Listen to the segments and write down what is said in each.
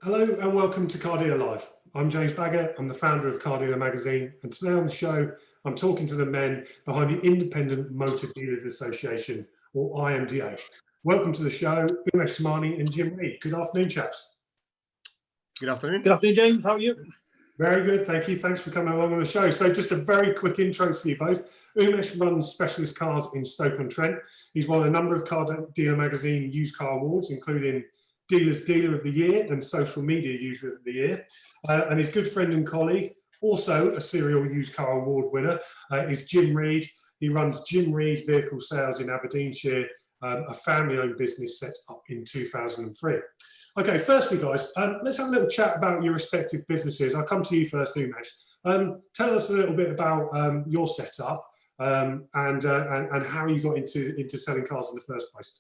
Hello and welcome to Car Dealer Live. I'm James Baggett, I'm the founder of Car Dealer magazine, and today on the show I'm talking to the men behind the Independent Motor Dealers Association, or IMDA. Welcome to the show, Umesh Samanis and Jim Reid. Good afternoon, chaps. Good afternoon. Good afternoon, James. How are you? Very good, thank you. Thanks for coming along on the show. So just a very quick intro for you both. Umesh runs specialist cars in Stoke-on-Trent. He's won a number of Car Dealer magazine used car awards, including Dealer's Dealer of the Year and Social Media User of the Year. And his good friend and colleague, also a serial used car award winner, is Jim Reid. He runs Jim Reid Vehicle Sales in Aberdeenshire, a family-owned business set up in 2003. Okay, firstly, guys, let's have a little chat about your respective businesses. I'll come to you first, Umesh. Tell us a little bit about your setup and how you got into selling cars in the first place.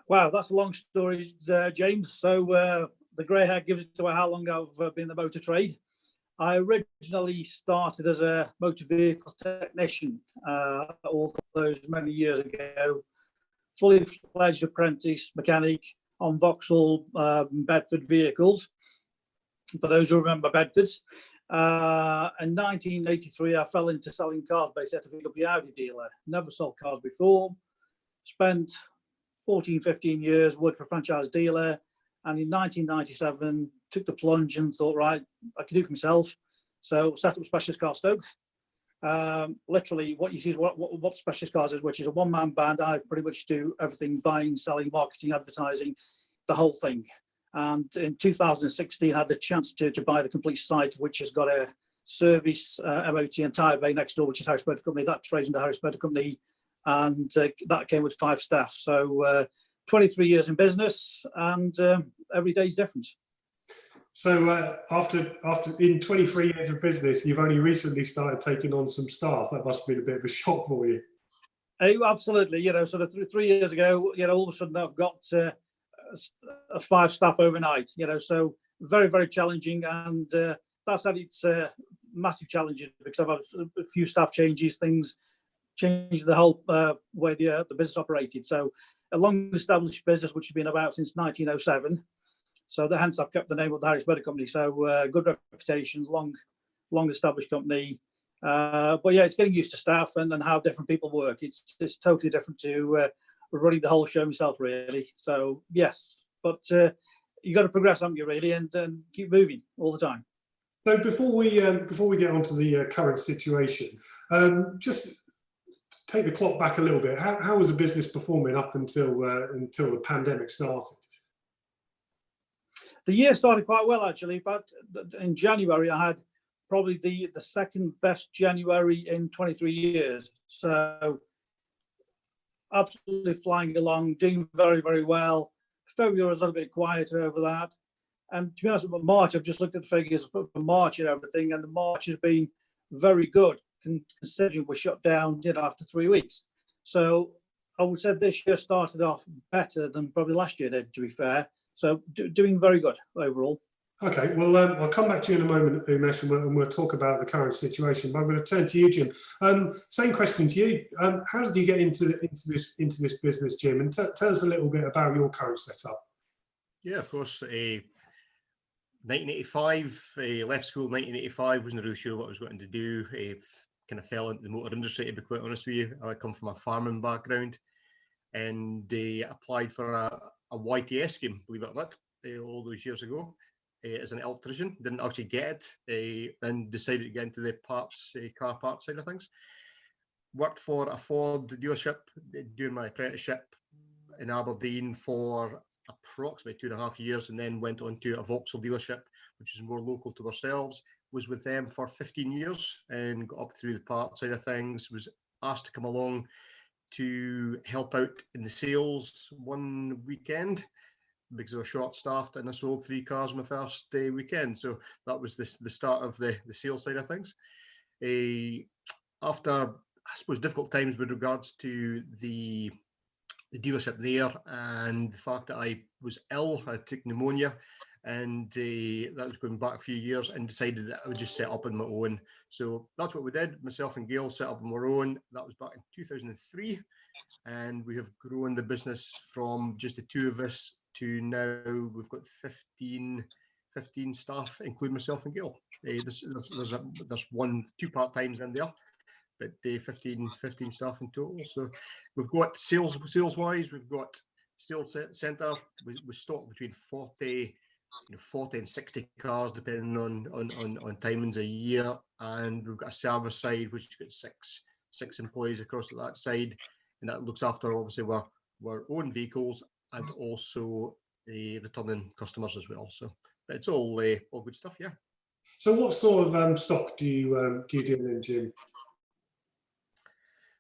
Wow, that's a long story, James. So the grey hair gives it to how long I've been in the motor trade. I originally started as a motor vehicle technician all those many years ago, fully fledged apprentice mechanic on Vauxhall Bedford vehicles, for those who remember Bedfords. In 1983, I fell into selling cars based out of a VW Audi dealer. Never sold cars before. Spent 14, 15 years working for a franchise dealer. And in 1997, took the plunge and thought, right, I can do it for myself. So set up Specialist Car Stoke. Literally what you see is what Specialist Cars is, which is a one-man band. I pretty much do everything: buying, selling, marketing, advertising, the whole thing. And in 2016, I had the chance to buy the complete site, which has got a service, MOT and tyre bay next door, which is Harris Motor Company. That trades under Harris Motor Company, and that came with 5 staff. So 23 years in business, and every day's different. So after in 23 years of business, you've only recently started taking on some staff. That must have been a bit of a shock for you. Absolutely. Sort of 3 years ago, all of a sudden I've got 5 staff overnight. So very, very challenging, and that's had its massive challenges because I've had a few staff changes, things changed the whole way the business operated. So a long-established business which has been about since 1907. So hence I've kept the name of the Harris Motor Company. So good reputation, long established company. But yeah, it's getting used to staff and how different people work. It's totally different to running the whole show myself, really. So yes, but you got to progress, haven't you, really, and keep moving all the time. So before we get on to the current situation, just take the clock back a little bit. How was the business performing up until the pandemic started? The year started quite well, actually. But in January, I had probably the second best January in 23 years. So absolutely flying along, doing very, very well. February was a little bit quieter over that. And to be honest, with March, I've just looked at the figures for March and everything, and the March has been very good, considering we're shut down after 3 weeks. So I would say this year started off better than probably last year did, to be fair. So doing very good overall. Okay, well, I'll come back to you in a moment, Umesh, and we'll talk about the current situation. But I'm going to turn to you, Jim. Same question to you. How did you get into this business, Jim? And tell us a little bit about your current setup. Yeah, of course. 1985, left school. 1985, wasn't really sure what I was going to do. Kind of fell into the motor industry, to be quite honest with you. I come from a farming background, and applied for a YTS scheme, believe it or not, all those years ago. As an electrician, didn't actually get it, then decided to get into the car parts side of things. Worked for a Ford dealership during my apprenticeship in Aberdeen for approximately 2.5 years, and then went on to a Vauxhall dealership, which is more local to ourselves. Was with them for 15 years and got up through the parts side of things. Was asked to come along to help out in the sales one weekend, because I was short-staffed and I sold 3 cars my first weekend. So that was the start of the sales side of things. After, I suppose, difficult times with regards to the dealership there, and the fact that I was ill, I took pneumonia, and that was going back a few years, and decided that I would just set up on my own. So that's what we did. Myself and Gail set up on our own. That was back in 2003, and we have grown the business from just the 2 of us to now we've got 15 staff, including myself and Gail. There's two part-times in there, but 15 staff in total. So we've got sales-wise, we've got sales centre. We stock between 40 and 60 cars, depending on timings a year, and we've got a service side which has got six employees across that side, and that looks after obviously our own vehicles and also the returning customers as well. So, but it's all good stuff, yeah. So, what sort of stock do you deal in, Jim?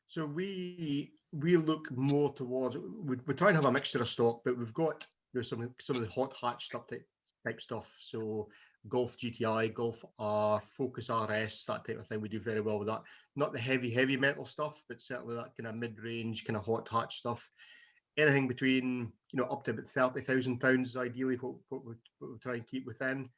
So we look more towards, we try and have a mixture of stock, but we've got some of the hot hatch type stuff. So Golf GTI, Golf R, Focus RS, that type of thing. We do very well with that. Not the heavy metal stuff, but certainly that kind of mid-range, kind of hot hatch stuff. Anything between up to about £30,000 is ideally what we try and keep within.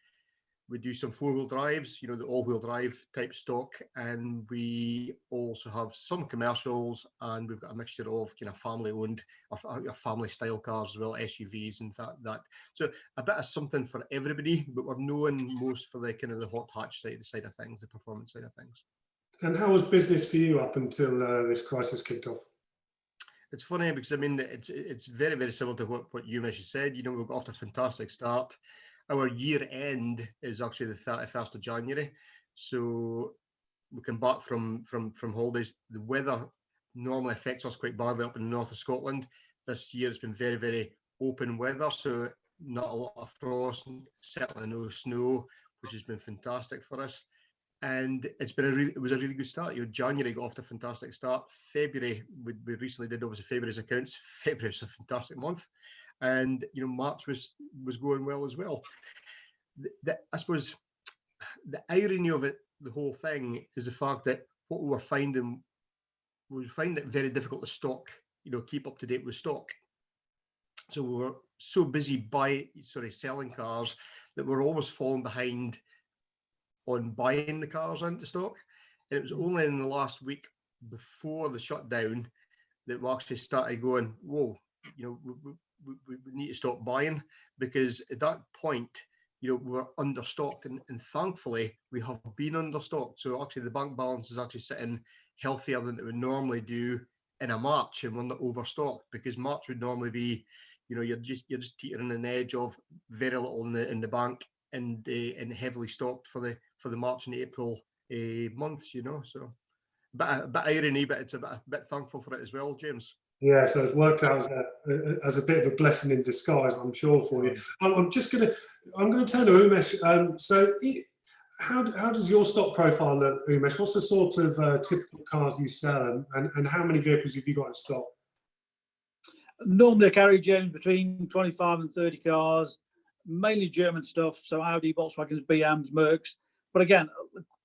We do some four-wheel drives, the all-wheel drive type stock, and we also have some commercials, and we've got a mixture of kind of family-owned or family-style cars as well, SUVs and that. So a bit of something for everybody, but we're known most for the kind of the hot hatch side of things, the performance side of things. And how was business for you up until this crisis kicked off? It's funny because I mean it's very, very similar to what Umesh said. We've got off to a fantastic start. Our year end is actually the 31st of January. So we come back from holidays. The weather normally affects us quite badly up in the north of Scotland. This year it's been very, very open weather, so not a lot of frost, certainly no snow, which has been fantastic for us. And it was a really good start. January got off to a fantastic start. February, we recently did obviously February's accounts. February is a fantastic month. And March was going well as well. I suppose the irony of it, the whole thing, is the fact that what we were finding, we find it very difficult to stock, keep up to date with stock. So we were so busy selling cars that we're almost falling behind on buying the cars into stock. And it was only in the last week before the shutdown that we actually started going, whoa, we need to stop buying, because at that point, we were understocked, and thankfully we have been understocked. So actually the bank balance is actually sitting healthier than it would normally do in a March, and we're not overstocked, because March would normally be, you're just teetering on the edge of very little in the bank and heavily stocked for the March and April months, So a bit irony, but it's a bit thankful for it as well, James. Yeah, so it's worked out as a bit of a blessing in disguise, I'm sure, for you. I'm going to turn to Umesh. So how does your stock profile look, Umesh? What's the sort of typical cars you sell, and how many vehicles have you got in stock? Normally I carry, James, between 25 and 30 cars, mainly German stuff, so Audi, Volkswagens, BMs, Mercs, but again,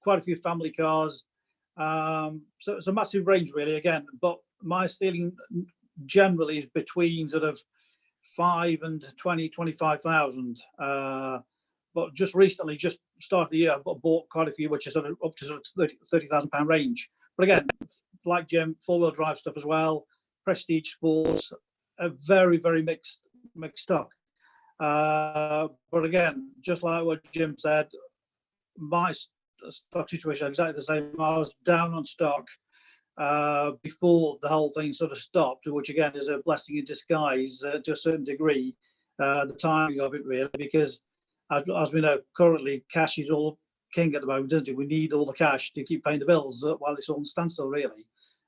quite a few family cars. So it's a massive range, really, again, but my stealing generally is between sort of 5 and 25,000. But just recently, just started the year, I've bought quite a few, which is sort of up to sort of £30,000 range. But again, like Jim, four-wheel drive stuff as well, prestige sports, a very, very mixed stock. But again, just like what Jim said, my stock situation is exactly the same. I was down on stock before the whole thing sort of stopped, which again is a blessing in disguise to a certain degree, the timing of it really, because as we know, currently cash is all king at the moment, isn't it? We need all the cash to keep paying the bills while it's all on standstill, really.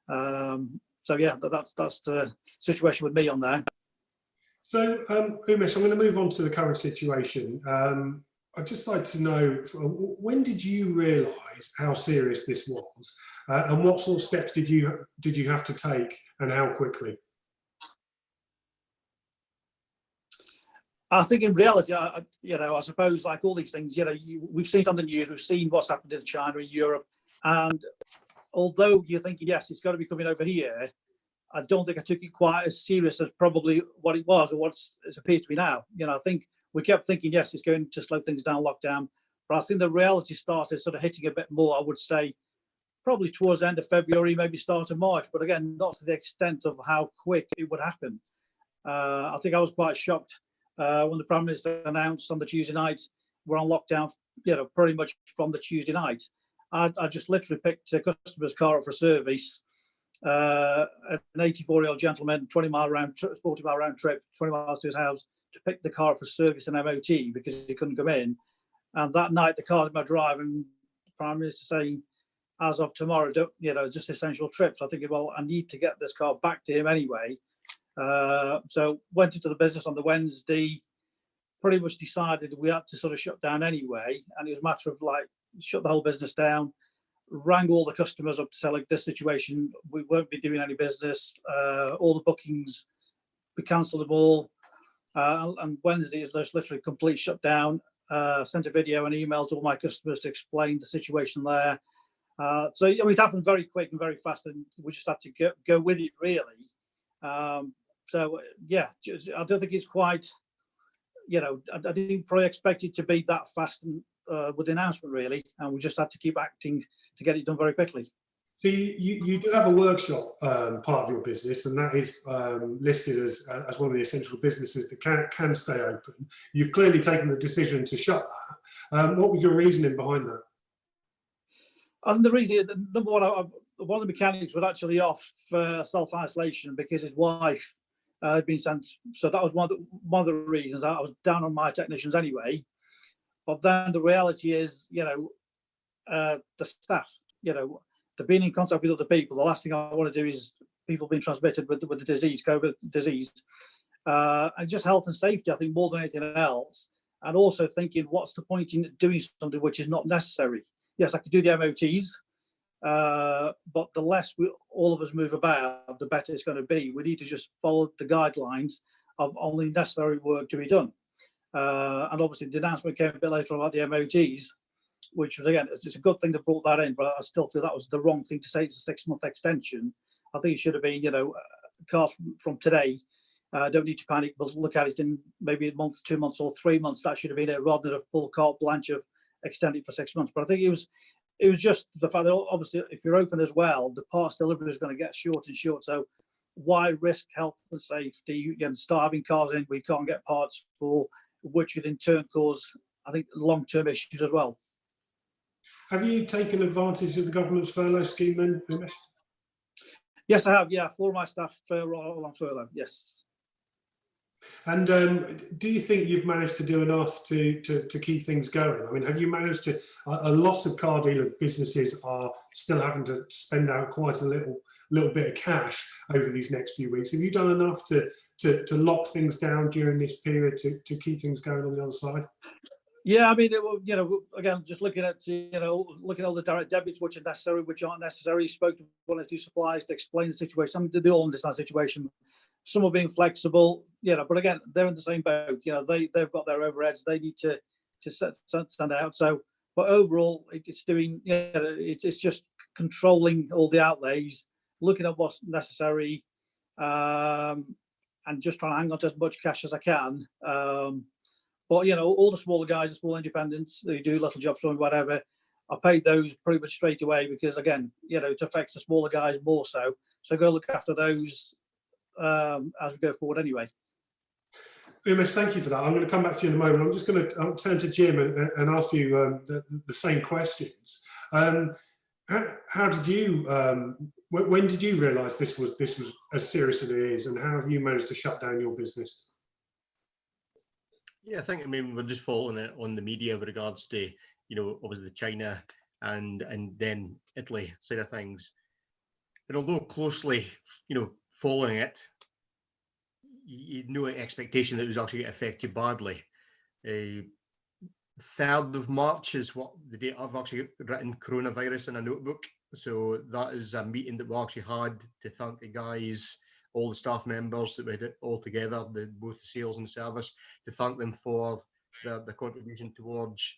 So yeah, that's the situation with me on there. So Umesh, I'm going to move on to the current situation. I'd just like to know, when did you realise how serious this was, and what sort of steps did you have to take, and how quickly? I think in reality, I suppose like all these things, we've seen it on the news, we've seen what's happened in China and Europe, and although you're thinking, yes, it's got to be coming over here, I don't think I took it quite as serious as probably what it was or what it appears to be now. I think we kept thinking, yes, it's going to slow things down, lockdown, but I think the reality started sort of hitting a bit more, I would say, probably towards the end of February, maybe start of March, but again, not to the extent of how quick it would happen. I think I was quite shocked when the Prime Minister announced on the Tuesday night we're on lockdown, pretty much from the Tuesday night. I just literally picked a customer's car up for service. An 84-year-old gentleman, 40 mile round trip, 20 miles to his house to pick the car up for service and MOT because he couldn't come in. And that night, the car's in my drive, and the Prime Minister saying, as of tomorrow, just essential trips. I think, well, I need to get this car back to him anyway. So went into the business on the Wednesday, pretty much decided we had to sort of shut down anyway. And it was a matter of like, shut the whole business down, rang all the customers up to say, like, this situation, we won't be doing any business. All the bookings, we cancelled them all. And Wednesday is just literally complete shutdown. Sent a video and email to all my customers to explain the situation there. So it happened very quick and very fast, and we just had to go with it, really. So yeah, I don't think it's quite, I didn't probably expect it to be that fast and, with the announcement, really, and we just had to keep acting to get it done very quickly. So you do have a workshop part of your business, and that is listed as one of the essential businesses that can stay open. You've clearly taken the decision to shut that. What was your reasoning behind that? And the reason, number one of the mechanics was actually off for self-isolation because his wife had been sent. So that was one of the reasons. I was down on my technicians anyway. But then the reality is, the staff, they've been in contact with other people. The last thing I want to do is people being transmitted with the disease, COVID disease. And just health and safety, I think, more than anything else. And also thinking, what's the point in doing something which is not necessary? Yes, I could do the MOTs, but the less all of us move about, the better it's going to be. We need to just follow the guidelines of only necessary work to be done. And obviously the announcement came a bit later on about the MOTs, which was, again, it's a good thing they brought that in, but I still feel that was the wrong thing to say. It's a 6-month extension. I think it should have been, cars from today, don't need to panic, but look at it in maybe a month, 2 months or 3 months. That should have been it, rather than a full carte blanche of extended for 6 months. But I think it was just the fact that obviously if you're open as well, the parts delivery is going to get short and short. So why risk health and safety? You can start having cars in we can't get parts for, which would in turn cause, I think, long-term issues as well. Have you taken advantage of the government's furlough scheme then, Umesh? Yes, I have. Yeah, 4 of my staff are all on furlough. Yes. And do you think you've managed to do enough to keep things going? I mean, have you managed to? A lot of car dealer businesses are still having to spend out quite a little bit of cash over these next few weeks. Have you done enough to lock things down during this period to keep things going on the other side? Yeah, I mean, again, just looking at all the direct debits, which are necessary, which aren't necessary. Spoke to one or two suppliers to explain the situation. I mean, they all understand the situation. Some are being flexible, but again, they're in the same boat. They've got their overheads. They need to send out. So, but overall, it's doing. It's just controlling all the outlays, looking at what's necessary, and just trying to hang on to as much cash as I can. But all the smaller guys, the small independents who do little jobs for me, whatever, I paid those pretty much straight away because, again, it affects the smaller guys more so. So go look after those as we go forward anyway. Umesh, thank you for that. I'm going to come back to you in a moment. I'm just going to turn to Jim and ask you the same questions. How did you? When did you realise this was as serious as it is, and how have you managed to shut down your business? Yeah, I think, we're just following it on the media with regards to, obviously China and then Italy side of things. And although closely, following it, you had no expectation that it was actually going to affect you badly. 3rd of March is what the date I've actually written coronavirus in a notebook. So that is a meeting that we actually had to thank the guys, all the staff members that we had all together, both the sales and service, to thank them for the contribution towards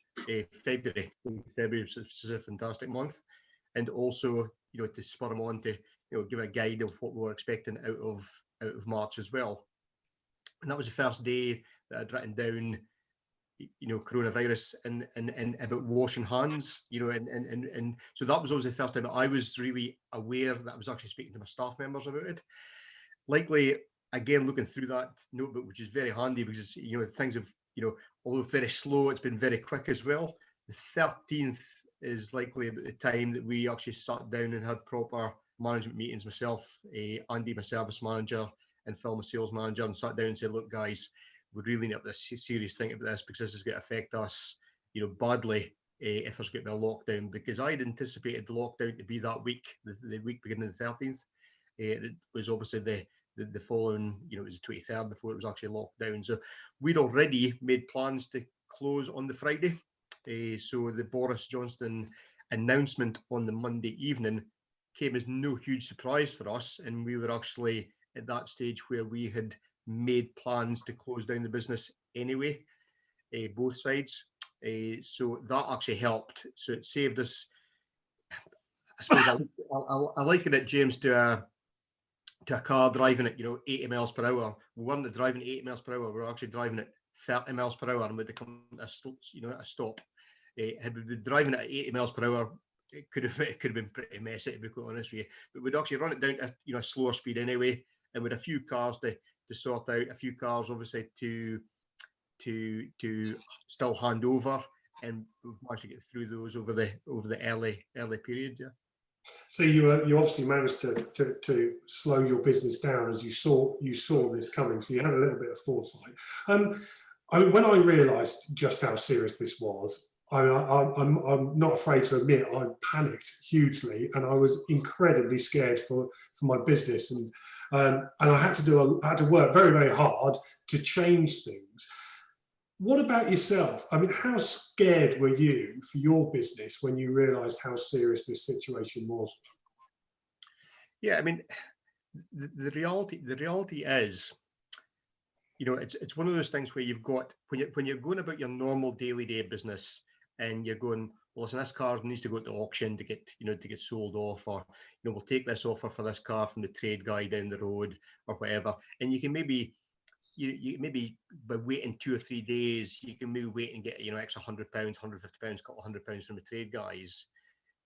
February. February was a fantastic month, and also to spur them on to give a guide of what we were expecting out of March as well. And that was the first day that I'd written down coronavirus and about washing hands, and so that was always the first time I was really aware that I was actually speaking to my staff members about it. Likely, again, looking through that notebook, which is very handy because, you know, things have, you know, although very slow, it's been very quick as well. The 13th is likely about the time that we actually sat down and had proper management meetings, myself, Andy, my service manager, and Phil, my sales manager, and sat down and said, look, guys, we really need to have this serious think about this, because this is going to affect us, you know, badly if there's going to be a lockdown, because I'd anticipated the lockdown to be that week, the week beginning the 13th. It was obviously the following, you know, it was the 23rd before it was actually locked down. So we'd already made plans to close on the Friday. So the Boris Johnson announcement on the Monday evening came as no huge surprise for us. And we were actually at that stage where we had made plans to close down the business anyway, both sides. So that actually helped. So it saved us, I suppose, I liken it, James, to a car driving at, you know, 80 miles per hour. We weren't driving at 80 miles per hour, we were actually driving at 30 miles per hour, and we'd come to a stop. Had we been driving at 80 miles per hour, it could have been pretty messy, to be quite honest with you. But we'd actually run it down to, you know, a slower speed anyway, and with a few cars to sort out, a few cars obviously to still hand over, and we've managed to get through those over the early period. Yeah. So you obviously managed to slow your business down as you saw this coming. So you had a little bit of foresight. I mean, when I realised just how serious this was, I'm not afraid to admit I panicked hugely, and I was incredibly scared for my business, and I had to work very, very hard to change things. What about yourself? I mean, how scared were you for your business when you realised how serious this situation was? Yeah, I mean, the reality is, you know, it's one of those things where you've got, when you're going about your normal daily day business, and you're going, well, listen, this car needs to go to auction to get sold off, or, you know, we'll take this offer for this car from the trade guy down the road or whatever, and you can maybe. You maybe by waiting 2 or 3 days, you can maybe wait and get, you know, extra £100, £150, couple £100 from the trade guys.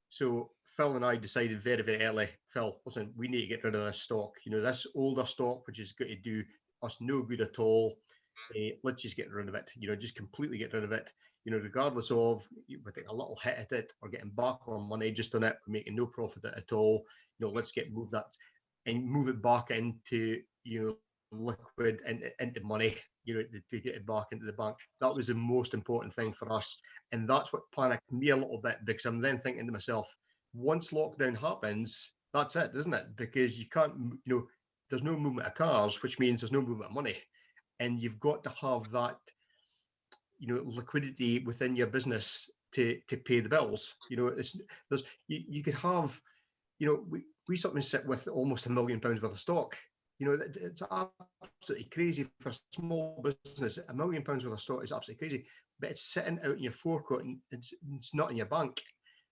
So Phil and I decided very, very early, Phil, listen, we need to get rid of this stock. You know, this older stock, which is going to do us no good at all. Let's just get rid of it. You know, just completely get rid of it. You know, regardless of we're taking a little hit at it or getting back our money just on it, we're making no profit at all. You know, let's move that and move it back into, you know, liquid into money, you know, to get it back into the bank. That was the most important thing for us, and that's what panicked me a little bit, because I'm then thinking to myself, once lockdown happens, that's it, isn't it? Because you can't, you know, there's no movement of cars, which means there's no movement of money, and you've got to have that, you know, liquidity within your business to pay the bills. You know, you could have, you know, we sometimes sit with almost £1 million worth of stock. You know, it's absolutely crazy for a small business. £1 million worth of stock is absolutely crazy, but it's sitting out in your forecourt and it's not in your bank.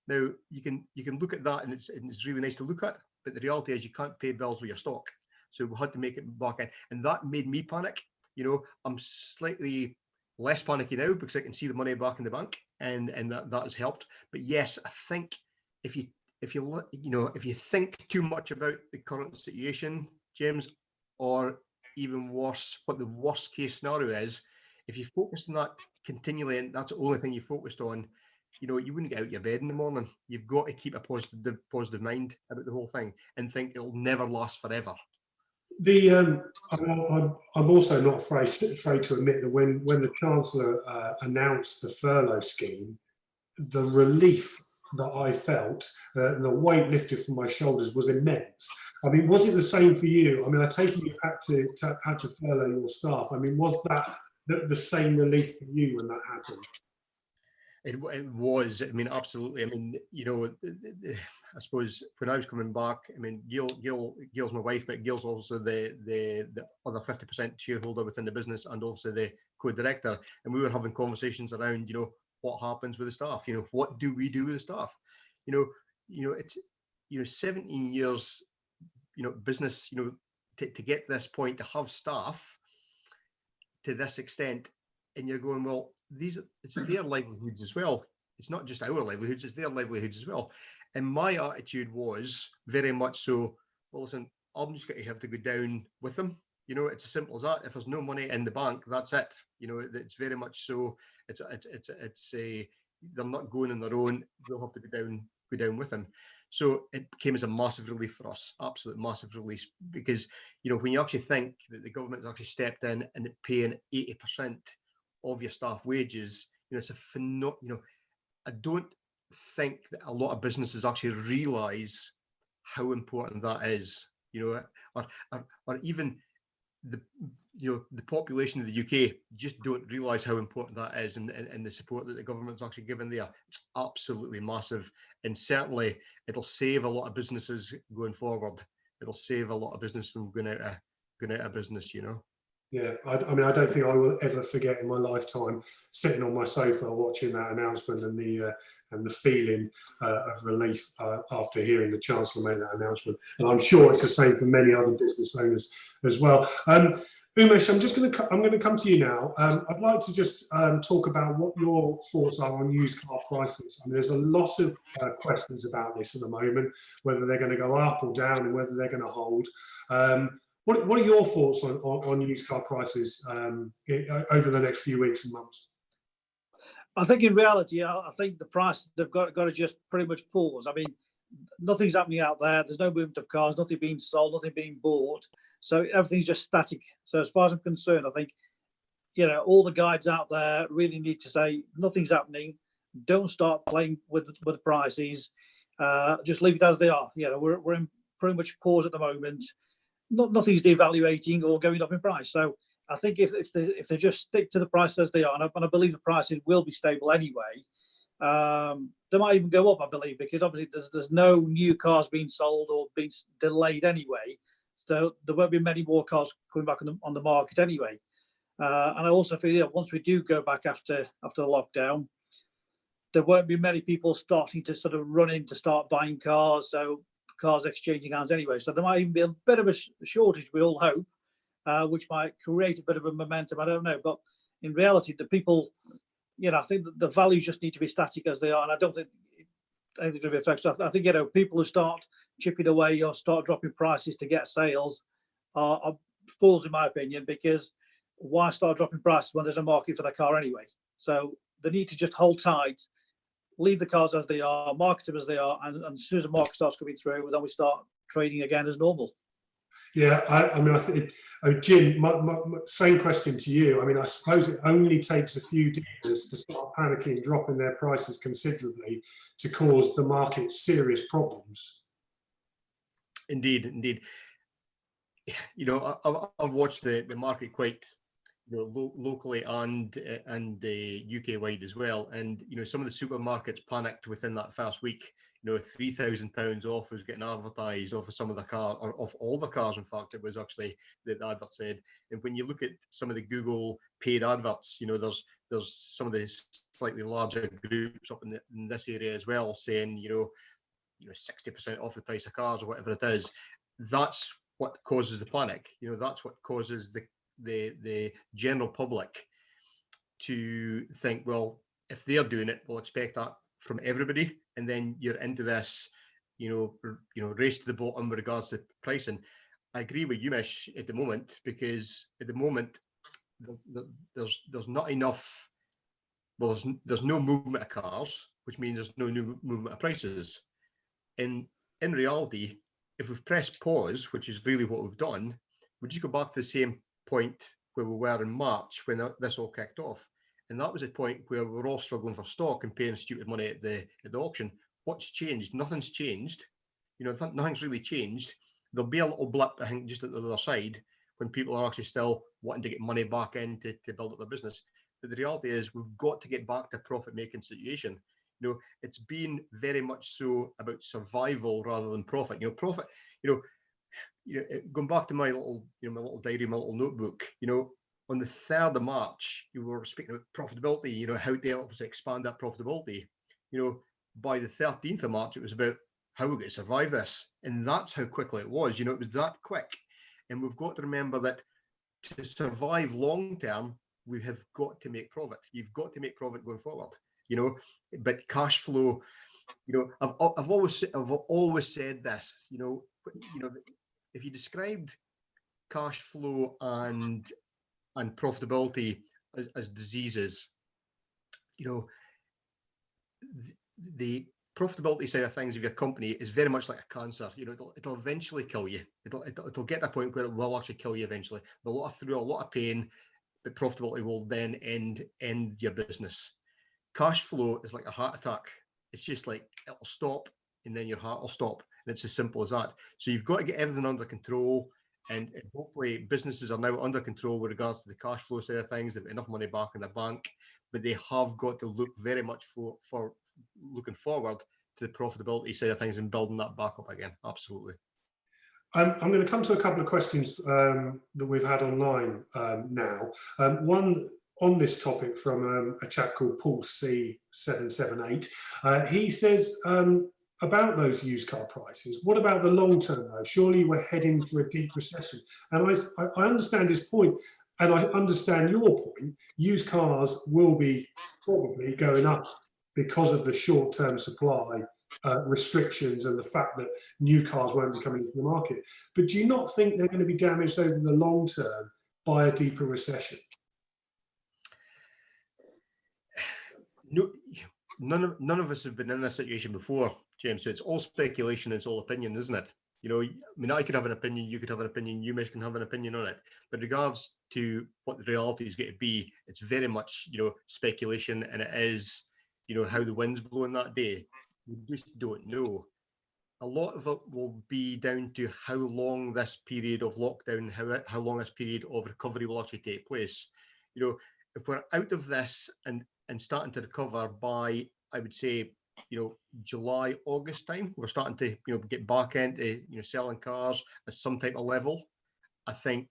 Now you can look at that and it's really nice to look at, but the reality is you can't pay bills with your stock. So we had to make it back in, and that made me panic. You know, I'm slightly less panicky now because I can see the money back in the bank, and that has helped. But yes, I think if you think too much about the current situation, James, or even worse, what the worst case scenario is, if you focus on that continually and that's the only thing you focused on, you know, you wouldn't get out of your bed in the morning. You've got to keep a positive mind about the whole thing and think it'll never last forever. I'm also not afraid to admit that when the Chancellor announced the furlough scheme, the relief that I felt and the weight lifted from my shoulders was immense. I mean, was it the same for you? I mean, I take it you had to furlough your staff. I mean, was that the same relief for you when that happened? It was. I mean, absolutely. I mean, you know, I suppose when I was coming back, I mean, Gail's my wife, but Gail's also the other 50% shareholder within the business and also the co-director. And we were having conversations around, you know, what happens with the staff? You know, what do we do with the staff? You know, it's, you know, 17 years, you know, business, you know, to get to this point, to have staff to this extent, and you're going, well, it's their livelihoods as well. It's not just our livelihoods, it's their livelihoods as well. And my attitude was very much so, well, listen, I'm just going to have to go down with them. You know, it's as simple as that. If there's no money in the bank, that's it. You know, it's very much so. It's a they're not going on their own. They'll have to go down with them. So it came as a massive relief for us, absolute massive relief, because, you know, when you actually think that the government has actually stepped in and paying 80% of your staff wages, you know, it's a phenomenal, you know, I don't think that a lot of businesses actually realise how important that is, you know, or even the, you know, the population of the UK just don't realise how important that is, and the support that the government's actually given there. It's absolutely massive, and certainly it'll save a lot of businesses going forward. It'll save a lot of business from going out of business, you know. Yeah, I mean, I don't think I will ever forget in my lifetime sitting on my sofa watching that announcement and the feeling of relief after hearing the Chancellor make that announcement. And I'm sure it's the same for many other business owners as well. Umesh, I'm going to come to you now. I'd like to just talk about what your thoughts are on used car prices. I mean, there's a lot of questions about this at the moment, whether they're going to go up or down and whether they're going to hold. What are your thoughts on used car prices over the next few weeks and months? I think in reality, I think the prices have got to just pretty much pause. I mean, nothing's happening out there. There's no movement of cars, nothing being sold, nothing being bought. So everything's just static. So as far as I'm concerned, I think, you know, all the guides out there really need to say nothing's happening. Don't start playing with the prices. Just leave it as they are. You know, we're in pretty much pause at the moment. Nothing's devaluating or going up in price. So I think if they just stick to the price as they are, and I believe the prices will be stable anyway, they might even go up, I believe, because obviously there's no new cars being sold or being delayed anyway. So there won't be many more cars coming back on the market anyway. And I also feel, yeah, once we do go back after the lockdown, there won't be many people starting to sort of run in to start buying cars. So cars exchanging hands anyway. So there might even be a bit of a shortage, we all hope, which might create a bit of a momentum. I don't know. But in reality, the people, you know, I think the values just need to be static as they are. And I don't think anything going to be affected. I think, you know, people who start chipping away or start dropping prices to get sales are fools, in my opinion, because why start dropping prices when there's a market for the car anyway? So they need to just hold tight, leave the cars as they are, market them as they are, and as soon as the market starts coming through, then we start trading again as normal. Yeah, I mean, I think, Jim, my same question to you. I mean, I suppose it only takes a few dealers to start panicking, dropping their prices considerably to cause the market serious problems. Indeed. You know, I've watched the market quite, you know, locally and UK wide as well. And, you know, some of the supermarkets panicked within that first week. You know, £3,000 off was getting advertised off of some of the cars, or off all the cars. In fact, it was actually the advert said. And when you look at some of the Google paid adverts, you know, there's some of the slightly larger groups up in this area as well saying, you know, 60% off the price of cars or whatever it is. That's what causes the panic. You know, that's what causes the general public to think, well, if they're doing it, we'll expect that from everybody, and then you're into this, you know, race to the bottom with regards to pricing. I agree with Umesh at the moment, because at the moment there's not enough. Well, there's no movement of cars, which means there's no new movement of prices. And in reality, if we've pressed pause, which is really what we've done, we just go back to the same point where we were in March when this all kicked off. And that was a point where we were all struggling for stock and paying stupid money at the auction. What's changed? Nothing's changed. You know, nothing's really changed. There'll be a little blip, I think, just at the other side when people are actually still wanting to get money back in to build up their business. But the reality is we've got to get back to a profit-making situation. You know, it's been very much so about survival rather than profit. You know, profit, you know, going back to my little diary, my little notebook, you know, on the 3rd of March, you were speaking about profitability, you know, how to obviously expand that profitability. You know, by the 13th of March, it was about how we're going to survive this. And that's how quickly it was. You know, it was that quick. And we've got to remember that to survive long term, we have got to make profit. You've got to make profit going forward, you know, but cash flow, you know, I've always said this, you know, if you described cash flow and profitability as diseases. You know, the profitability side of things of your company is very much like a cancer. You know, it'll eventually kill you. It'll get to a point where it will actually kill you eventually. Through a lot of pain, but profitability will then end your business. Cash flow is like a heart attack. It's just like it'll stop and then your heart will stop. And it's as simple as that. So you've got to get everything under control. And hopefully businesses are now under control with regards to the cash flow side of things. They've got enough money back in the bank, but they have got to look very much for looking forward to the profitability side of things and building that back up again. Absolutely. I'm going to come to a couple of questions that we've had online now. One on this topic from a chap called Paul C778. He says, about those used car prices, what about the long term though? Surely we're heading for a deep recession. And I understand his point, and I understand your point. Used cars will be probably going up because of the short term supply restrictions and the fact that new cars won't be coming into the market. But do you not think they're going to be damaged over the long term by a deeper recession? No, none of us have been in this situation before, James. So it's all speculation, it's all opinion, isn't it? You know, I mean, I could have an opinion, you could have an opinion, Umesh can have an opinion on it. But regards to what the reality is going to be, it's very much, you know, speculation, and it is, you know, how the wind's blowing that day. We just don't know. A lot of it will be down to how long this period of lockdown, how long this period of recovery will actually take place. You know, if we're out of this and starting to recover by, I would say, you know, July, August time, we're starting to, you know, get back into, you know, selling cars at some type of level. I think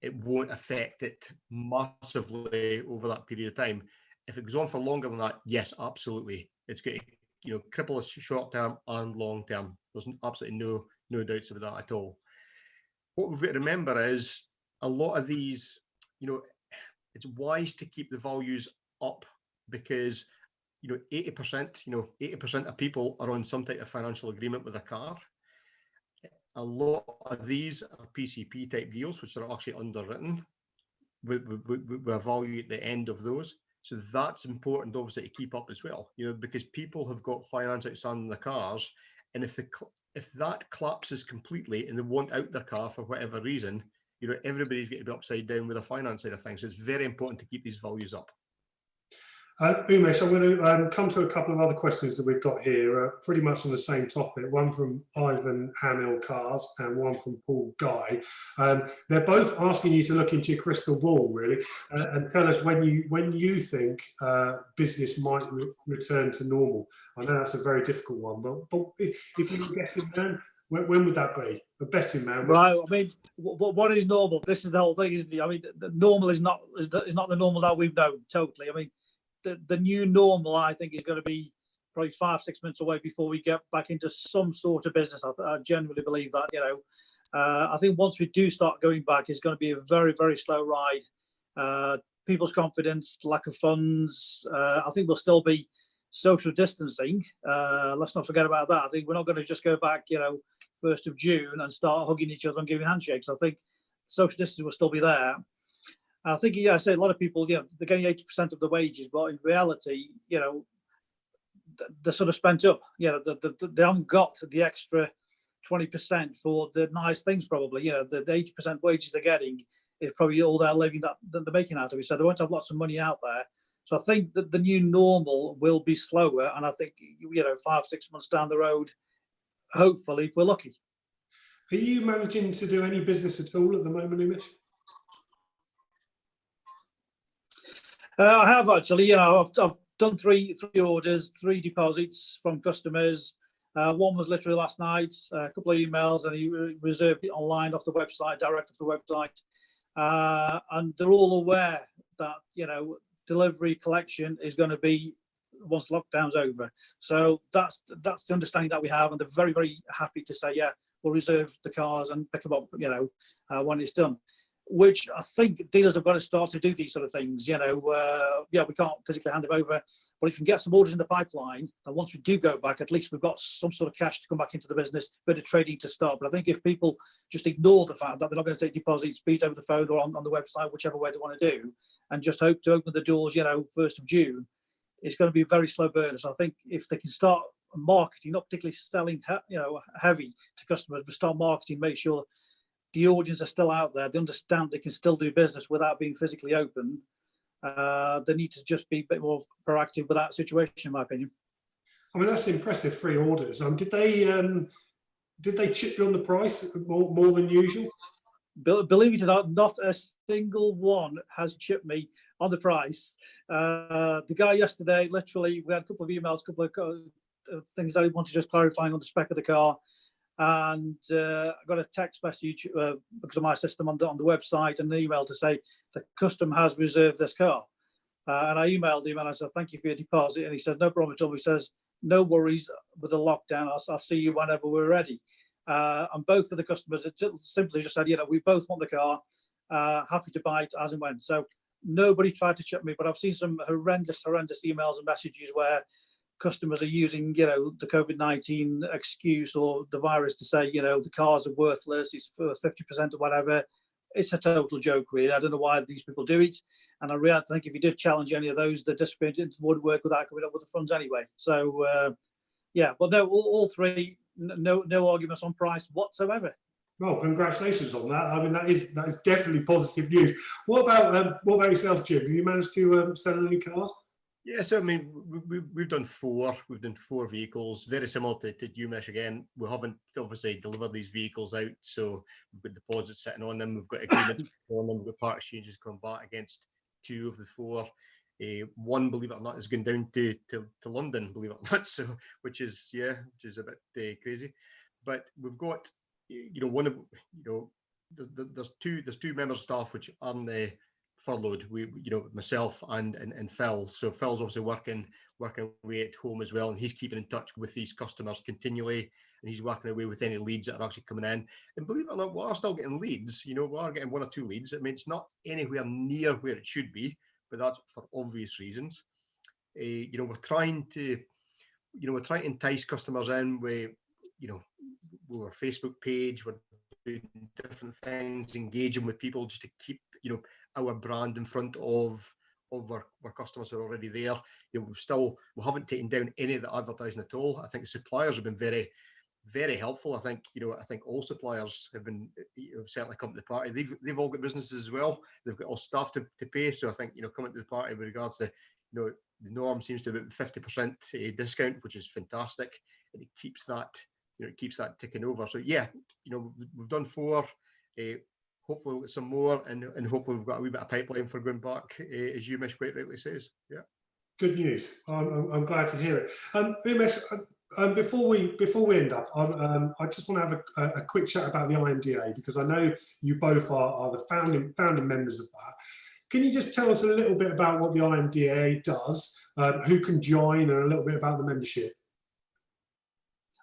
it won't affect it massively over that period of time. If it goes on for longer than that, yes, absolutely, it's going to, you know, cripple us short term and long term. There's absolutely no doubts about that at all. What we've got to remember is a lot of these, you know, it's wise to keep the values up because, you know, 80% of people are on some type of financial agreement with a car. A lot of these are PCP type deals, which are actually underwritten with a value at the end of those. So that's important, obviously, to keep up as well, you know, because people have got finance outstanding the cars, and if that collapses completely and they want out their car for whatever reason, you know, everybody's going to be upside down with the finance side of things. So it's very important to keep these values up. Umesh, I'm going to come to a couple of other questions that we've got here, pretty much on the same topic. One from Ivan Hamill Cars and one from Paul Guy. They're both asking you to look into your crystal ball, really, and tell us when you think business might return to normal. I know that's a very difficult one, but if you were guessing, man, when would that be? A betting man? Right. I mean, what is normal? This is the whole thing, isn't it? I mean, the normal is not the normal that we've known. Totally. I mean, the new normal, I think, is going to be probably 5-6 months away before we get back into some sort of business. I genuinely believe that. You know, I think once we do start going back, it's going to be a very, very slow ride. People's confidence, lack of funds. I think we'll still be social distancing. Let's not forget about that. I think we're not going to just go back, you know, 1st of June and start hugging each other and giving handshakes. I think social distancing will still be there. I think, yeah, I say a lot of people, you know, they're getting 80% of the wages, but in reality, you know, they're sort of spent up. You know, they haven't got the extra 20% for the nice things, probably. You know, the 80% wages they're getting is probably all their living that they're making out of it. So they won't have lots of money out there. So I think that the new normal will be slower. And I think, you know, 5-6 months down the road, hopefully, if we're lucky. Are you managing to do any business at all at the moment, Umesh? I have actually. You know, I've done three orders, 3 deposits from customers. One was literally last night. A couple of emails, and he reserved it online off the website, direct off the website. And they're all aware that, you know, delivery collection is going to be once lockdown's over. So that's the understanding that we have, and they're very, very happy to say, yeah, we'll reserve the cars and pick them up, you know, when it's done. which I think dealers have got to start to do these sort of things. You know, yeah, we can't physically hand them over, but if we can get some orders in the pipeline, and once we do go back, at least we've got some sort of cash to come back into the business, bit of trading to start. But I think if people just ignore the fact that they're not going to take deposits, be it over the phone or on the website, whichever way they want to do, and just hope to open the doors, you know, 1st of June, it's going to be a very slow burner. So I think if they can start marketing, not particularly selling, you know, heavy to customers, but start marketing, make sure the audience are still out there, they understand they can still do business without being physically open. They need to just be a bit more proactive with that situation, in my opinion. I mean, that's impressive. 3 orders. Did they chip you on the price more than usual? Believe it or not, not a single one has chipped me on the price. The guy yesterday, literally, we had a couple of emails, a couple of things that he wanted just clarifying on the spec of the car. And I got a text message because of my system on the website, and an email to say the customer has reserved this car. And I emailed him and I said, thank you for your deposit. And he said, no problem at all. He says, no worries with the lockdown. I'll see you whenever we're ready. And both of the customers simply just said, you know, we both want the car, happy to buy it as and when. So nobody tried to chip me, but I've seen some horrendous emails and messages where customers are using, you know, the COVID-19 excuse or the virus to say, you know, the cars are worthless, it's for 50% or whatever. It's a total joke, really. I don't know why these people do it. And I really think if you did challenge any of those, the disappeared would work without coming up with the funds anyway. So, yeah, but no, all 3, no arguments on price whatsoever. Well, congratulations on that. I mean, that is definitely positive news. What about yourself, Jim? Have you managed to sell any cars? Yeah, so I mean, we've done 4. We've done 4 vehicles, very similar to Umesh again. We haven't obviously delivered these vehicles out, so we've got deposits sitting on them. We've got agreements on them. We've got part exchanges coming back against 2 of the 4. One, believe it or not, is going down to London, believe it or not. So, which is a bit crazy. But we've got, you know, one of, you know, there's two members of staff which aren't furloughed. We, you know, myself and Phil. So Phil's obviously working away at home as well, and he's keeping in touch with these customers continually, and he's working away with any leads that are actually coming in. And believe it or not, we are still getting leads. You know, we are getting 1 or 2 leads. I mean, it's not anywhere near where it should be, but that's for obvious reasons. You know, we're trying to entice customers in with, you know, with our Facebook page. We're doing different things, engaging with people just to keep, you know, our brand in front of our customers who are already there. You know, we haven't taken down any of the advertising at all. I think the suppliers have been very, very helpful. I think all suppliers have certainly come to the party. They've all got businesses as well. They've got all staff to pay. So I think, you know, coming to the party with regards to, you know, the norm seems to be about 50% discount, which is fantastic, and it keeps that ticking over. So yeah, you know, we've done 4. Hopefully we'll get some more, and hopefully we've got a wee bit of pipeline for going back, as Umesh quite rightly says. Yeah. Good news. I'm glad to hear it. Umesh, before we end up, I just want to have a quick chat about the IMDA, because I know you both are the founding members of that. Can you just tell us a little bit about what the IMDA does, who can join, and a little bit about the membership?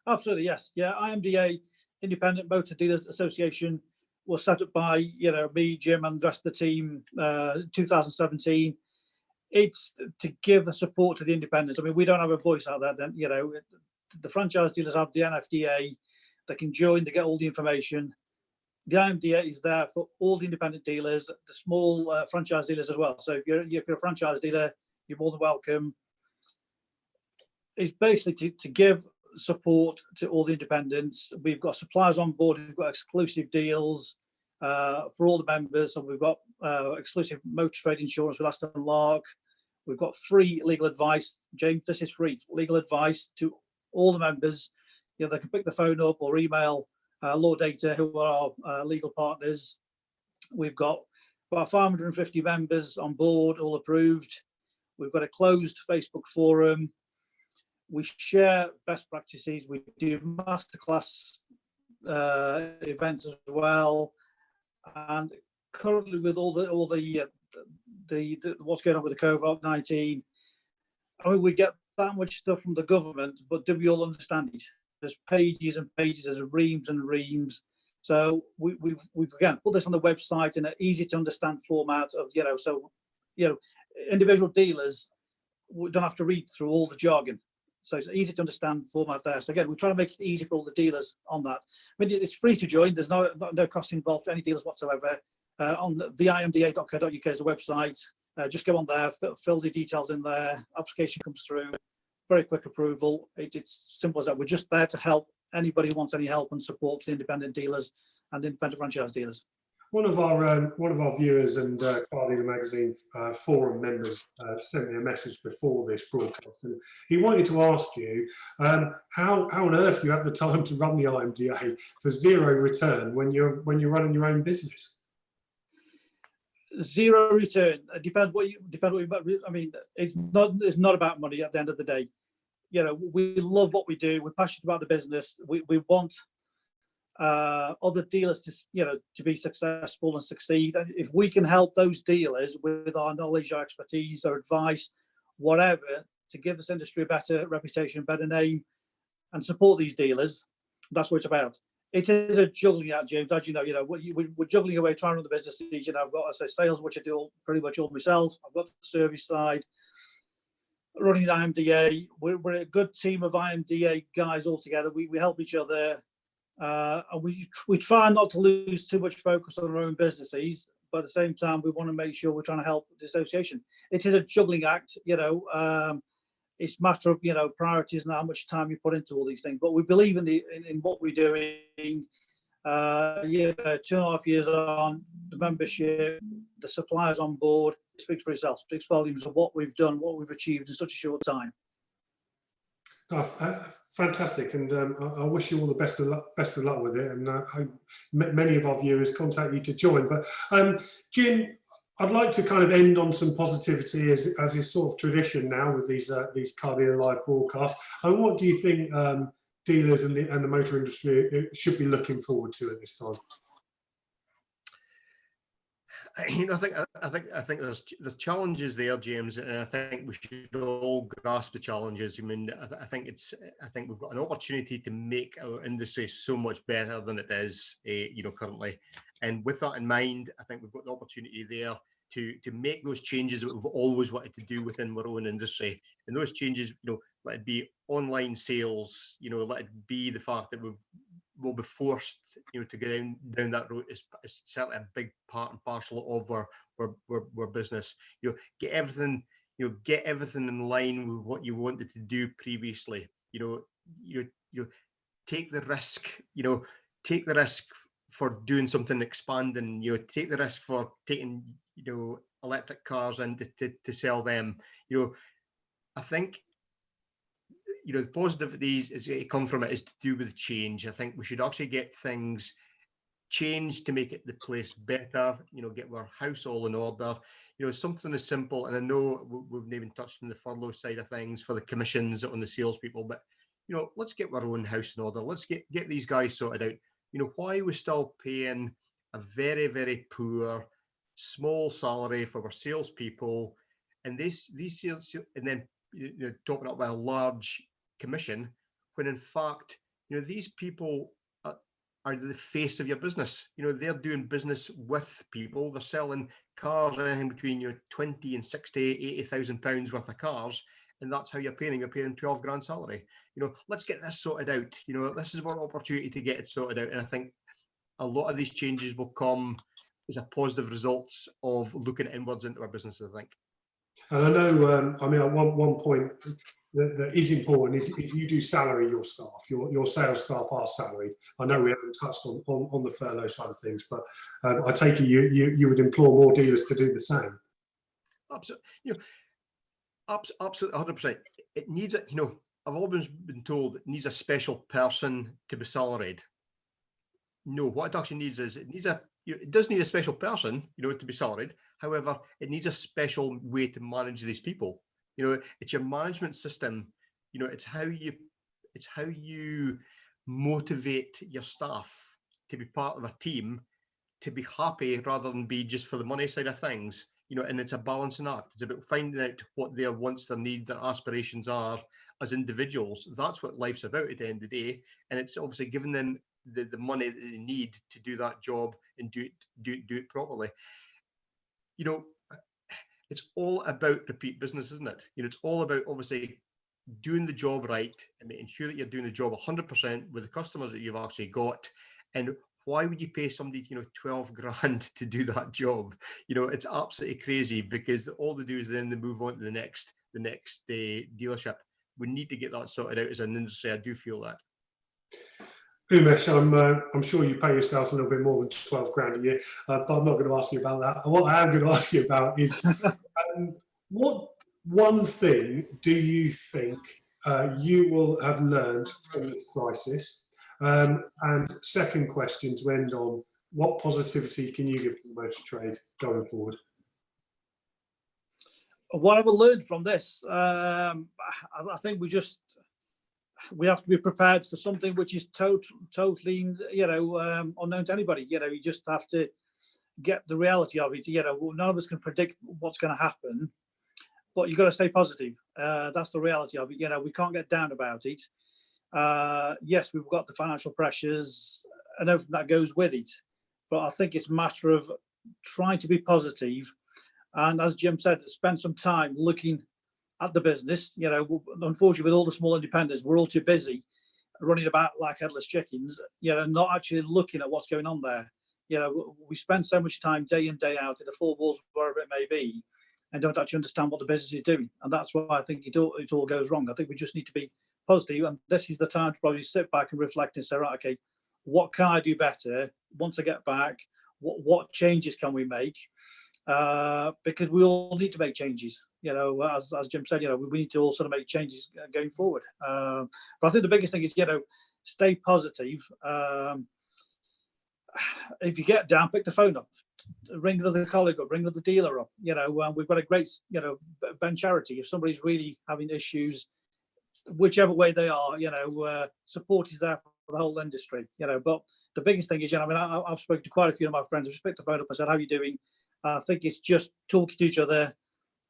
Absolutely, yes. Yeah, IMDA, Independent Motor Dealers Association, was set up by, you know, me, Jim, and the rest of the team, 2017. It's to give the support to the independents. I mean, we don't have a voice out there. Then, you know, the franchise dealers have the NFDA. They can join. They get all the information. The IMDA is there for all the independent dealers, the small franchise dealers as well. So if you're a franchise dealer, you're more than welcome. It's basically to give support to all the independents. We've got suppliers on board. We've got exclusive deals for all the members, and we've got exclusive motor trade insurance with Aston Lark. We've got free legal advice. James, this is free legal advice to all the members. You know, they can pick the phone up or email Law Data, who are our legal partners. We've got about 550 members on board, all approved. We've got a closed Facebook forum. We share best practices. We do masterclass events as well. And currently, with all the what's going on with the COVID-19, I mean, we get that much stuff from the government, but do we all understand it? There's pages and pages, there's reams and reams. So we've again put this on the website in an easy to understand format of, so, individual dealers don't have to read through all the jargon. So it's easy to understand format there. So again, we're trying to make it easy for all the dealers on that. I mean, it's free to join. There's no cost involved for any dealers whatsoever. On the imda.co.uk is the website. Just go on there, fill the details in there. Application comes through, very quick approval. It's simple as that. We're just there to help anybody who wants any help and support for the independent dealers and independent franchise dealers. One of our viewers and Car Dealer Magazine forum members sent me a message before this broadcast, and he wanted to ask you how on earth you have the time to run the IMDA for zero return when you're running your own business. Zero return. It depends what you. I mean, it's not about money at the end of the day. We love what we do. We're passionate about the business. We want other dealers to be successful and succeed. And if we can help those dealers with our knowledge, our expertise, our advice, whatever, to give this industry a better reputation, better name, and support these dealers, that's what it's about. It is a juggling act, James, as you know. We're juggling away trying to run the business. I've got, as I say, sales, which I do pretty much all myself. I've got the service side, running IMDA. We're a good team of IMDA guys all together. We help each other. And we try not to lose too much focus on our own businesses, but at the same time, we want to make sure we're trying to help the association. It is a juggling act, it's a matter of, priorities and how much time you put into all these things. But we believe in what we're doing. 2.5 years on, the membership, the suppliers on board, it speaks for itself, speaks volumes of what we've done, what we've achieved in such a short time. Oh, fantastic, and I wish you all the best of luck with it, and I hope many of our viewers contact you to join. But Jim, I'd like to kind of end on some positivity, as is sort of tradition now with these Car Dealer Live broadcasts. And what do you think dealers and the motor industry should be looking forward to at this time? I think there's challenges there, James, and I think we should all grasp the challenges. I mean, I think we've got an opportunity to make our industry so much better than it is, currently. And with that in mind, I think we've got the opportunity there to make those changes that we've always wanted to do within our own industry. And those changes, let it be online sales, let it be the fact that we'll be forced, to go down that road. Is certainly a big part and parcel of our business. Get everything in line with what you wanted to do previously. Take the risk. Take the risk for doing something expanding. Take the risk for taking electric cars and to sell them. I think. The positivities is come from it is to do with change. I think we should actually get things changed to make the place better. Get our house all in order. Something as simple. And I know we've even touched on the furlough side of things for the commissions on the salespeople, but let's get our own house in order. Let's get these guys sorted out. Why are we still paying a very, very poor, small salary for our salespeople, and these sales, and then topping up by a large commission, when in fact these people are the face of your business. They're doing business with people. They're selling cars anything between 20 and 60, 80,000 pounds worth of cars, and that's how you're paying them. You're paying 12 grand salary. Let's get this sorted out. This is our opportunity to get it sorted out, and I think a lot of these changes will come as a positive results of looking inwards into our business, I think. And I know, one point that is important is if you do salary your staff, your sales staff are salaried. I know we haven't touched on the furlough side of things, but I take it you would implore more dealers to do the same. Absolutely, absolutely, 100%. It needs I've always been told it needs a special person to be salaried. No, what it actually needs is it does need a special person, to be salaried. However, it needs a special way to manage these people. It's your management system. It's how you motivate your staff to be part of a team, to be happy rather than be just for the money side of things. And it's a balancing act. It's about finding out what their wants, their needs, their aspirations are as individuals. That's what life's about at the end of the day. And it's obviously giving them the money that they need to do that job and do it properly. You know, it's all about repeat business, isn't it? You know, it's all about obviously doing the job right and making sure that you're doing the job 100% with the customers that you've actually got. And why would you pay somebody, you know, 12 grand to do that job? You know, it's absolutely crazy, because all they do is then they move on to the next dealership. We need to get that sorted out as an industry. I do feel that. Umesh, I'm sure you pay yourself a little bit more than 12 grand a year, but I'm not going to ask you about that. What I am going to ask you about is what one thing do you think you will have learned from this crisis? And second question to end on, what positivity can you give to the motor trade going forward? What have I learned from this? I think we have to be prepared for something which is totally, you know, unknown to anybody. You know, you just have to get the reality of it. You know, none of us can predict what's going to happen, but you've got to stay positive. That's the reality of it. You know, we can't get down about it. Yes, we've got the financial pressures and everything that goes with it, but I think it's a matter of trying to be positive. And as Jim said, spend some time looking at the business. You know, unfortunately, with all the small independents, we're all too busy running about like headless chickens, you know, not actually looking at what's going on there. You know, we spend so much time day in, day out in the four walls, wherever it may be, and don't actually understand what the business is doing. And that's why I think it all goes wrong. I think we just need to be positive, and this is the time to probably sit back and reflect and say, right, okay, what can I do better once I get back? What changes can we make? Because we all need to make changes. You know, as Jim said, you know, we need to all sort of make changes going forward. But I think the biggest thing is, you know, stay positive. If you get down, pick the phone up, ring another colleague up, ring another dealer up. You know, we've got a great, you know, Ben Charity. If somebody's really having issues, whichever way they are, you know, support is there for the whole industry. You know, but the biggest thing is, you know, I mean, I've spoken to quite a few of my friends. I just picked the phone up and said, "How are you doing?" I think it's just talking to each other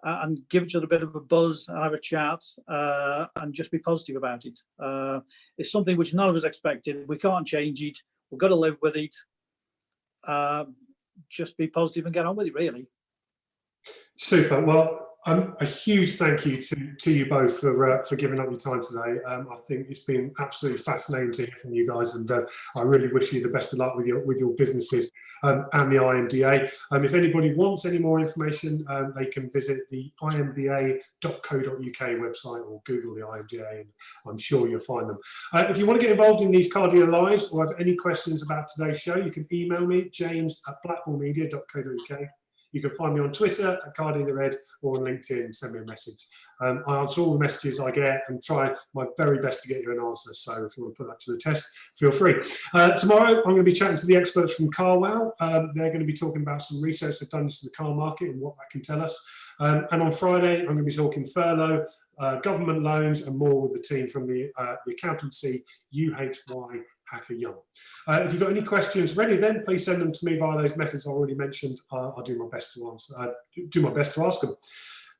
and give each other a bit of a buzz and have a chat and just be positive about it. It's something which none of us expected. We can't change it. We've got to live with it. Just be positive and get on with it, really. Super. Well, a huge thank you to you both for giving up your time today. I think it's been absolutely fascinating to hear from you guys, and I really wish you the best of luck with your businesses and the IMDA. If anybody wants any more information, they can visit the imda.co.uk website or Google the IMDA, and I'm sure you'll find them. If you want to get involved in these Car Dealer Lives or have any questions about today's show, you can email me, james@blackballmedia.co.uk. You can find me on Twitter at Car Dealer Reid or on LinkedIn. Send me a message. I answer all the messages I get and try my very best to get you an answer. So if you want to put that to the test, feel free. Tomorrow, I'm going to be chatting to the experts from CarWow. They're going to be talking about some research they've done into the car market and what that can tell us. And on Friday, I'm going to be talking furlough, government loans, and more with the team from the accountancy UHY Hacker Young. If you've got any questions ready, then please send them to me via those methods I already mentioned. I'll do my best to answer. Do my best to ask them.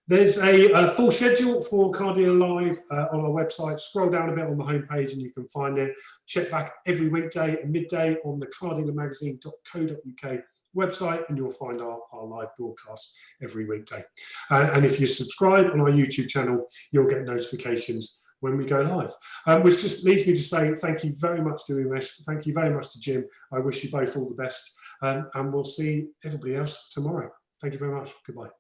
There's a full schedule for Car Dealer Live on our website. Scroll down a bit on the homepage and you can find it. Check back every weekday at midday on the cardealermagazine.co.uk website, and you'll find our live broadcast every weekday. And if you subscribe on our YouTube channel, you'll get notifications when we go live. Which just leads me to say thank you very much to Umesh. Thank you very much to Jim. I wish you both all the best, and we'll see everybody else tomorrow. Thank you very much. Goodbye.